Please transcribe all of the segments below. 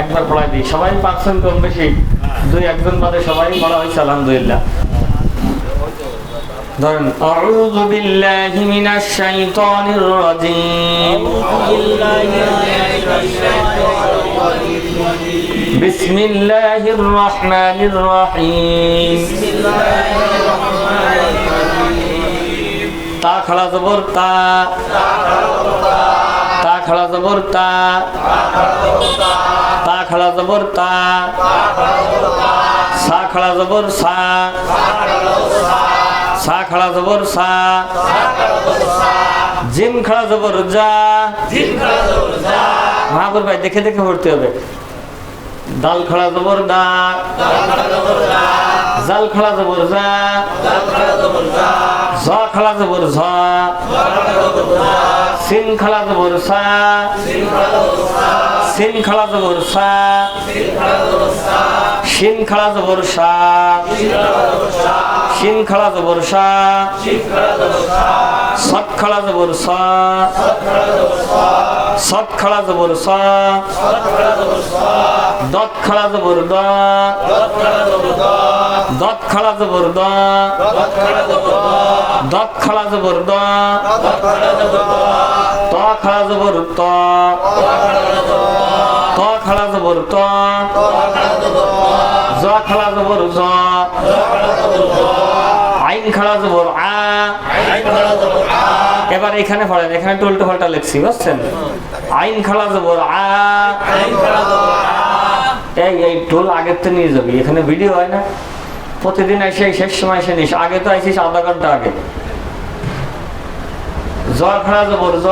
একবার পড়াই দিই, সবাই পাচ্ছেন কম বেশি, দুই একজন বাদে সবাই পড়া হয়েছে আলহামদুলিল্লাহ। ধরেন আউযু বিল্লাহি মিনাশ শাইতানির রাজীম, বিসমিল্লাহির রহমানির রহিম। তা খাড়া জবর তা, তা খাড়া জবর তা, তা খাড়া জবর তা, সা খাড়া জবর সা, সা খাড়া জবর সা, জিম খাড়া জবর যা। মাহবুব ভাই দেখে দেখে পড়তে হবে। দাল খাড়া জবর দা, জাল খাড়া জবর যা, জ খাড়া জবর ঝ, সিন খাড়া জবর সা, সিন খাড়া জবর সা, শিন খাড়া জবর সা, শিন খাড়া জবর সা, সৎ খাড়া জবর সা, সৎ খাড়া জবর সা, দত খাড়া জবর দ, দত খাড়া জবর দ, দত খাড়া জবর দ, ত খাড়া জবর ত, ত খাড়া জবর ত, জ খাড়া জবর জ, আইন খাড়া জবর আ। এবার এখানে পড়েন, এখানে একটু উল্টো পাল্টা লিখছি বুঝছেন। আইন খাড়া জবর আ, এই টোল আগের তো নিয়ে যাবি, এখানে ভিডিও হয় না, প্রতিদিন এসে শেষ সময় এসে নিস, আগে তো আইসিস আধা ঘন্টা আগে। জ খাড়া জবর জ,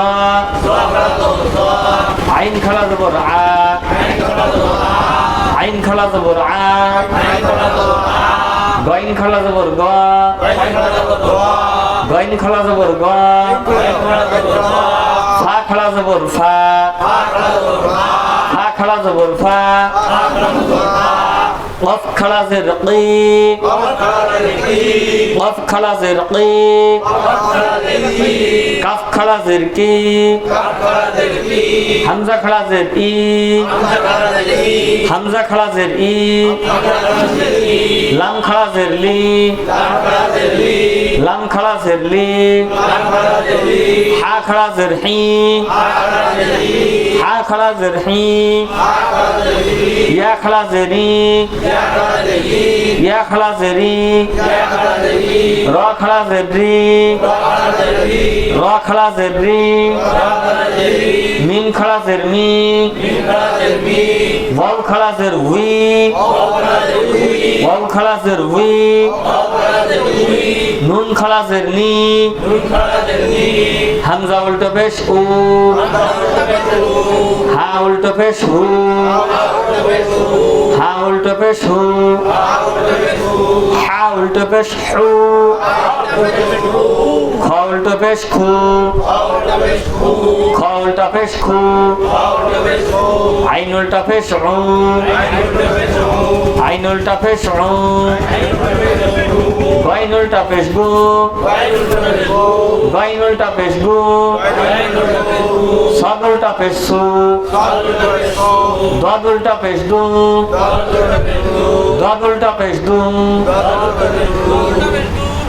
আইন খাড়া জবর আ, আইন খাড়া জবর আ, গইন খাড়া জবর গ, গইন খাড়া জবর গ, ফা খাড়া জবর ফা, ফা খাড়া জবর ফা, কফ খাড়া জের কি, কফ খাড়া জের কি, কাফ খাড়া জের কি, হামজা খাড়া জের ই, হামজা খাড়া জের ই, লাম খাড়া জের লি, লাম খাড়া জের লি, হা খাড়া জের হি, হা খাড়া জের হি, ইয়া খাড়া জের ই, ইয়া খাড়া জের ই, র খাড়া জের রি, র খাড়া জের রি, মিম খাড়া জের মি, ওয়াও খাড়া জের উই, ওয়াও খাড়া জের উই, নুন খাড়া জের নি, হামজা উল্টো পেশ উ, হা উল্টো পেশ হু, হা উল্টো পেশ হু, হা উল্টো পেশ হু, খ উল্টো পেশ খু, খ উল্টা পেশ খু, আইন উল্টা পেশ উ, আইন উল্টা পেশ উ, গইন উল্টা পেশ গু, গইন উল্টা পেশ গু, সদ উল্টা পেশ সু, দদ উল্টা পেশ দু, দদ উল্টা পেশ দু।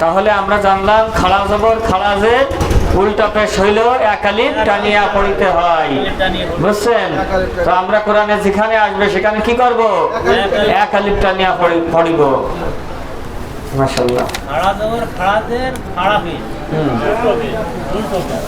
তাহলে আমরা জানলাম খাড়া জবর খাড়া জের উল্টা পেশ হইলেও এক আলিফ টানিয়া পড়িতে হয়, বুঝছেন? তো আমরা কোরআনে যেখানে আসবে সেখানে কি করব? এক আলিফ টানিয়া পড়িব। মাশাআল্লাহ। খাড়া জবর খাড়া জের খাড়া পেশ, উল্টো পেশ।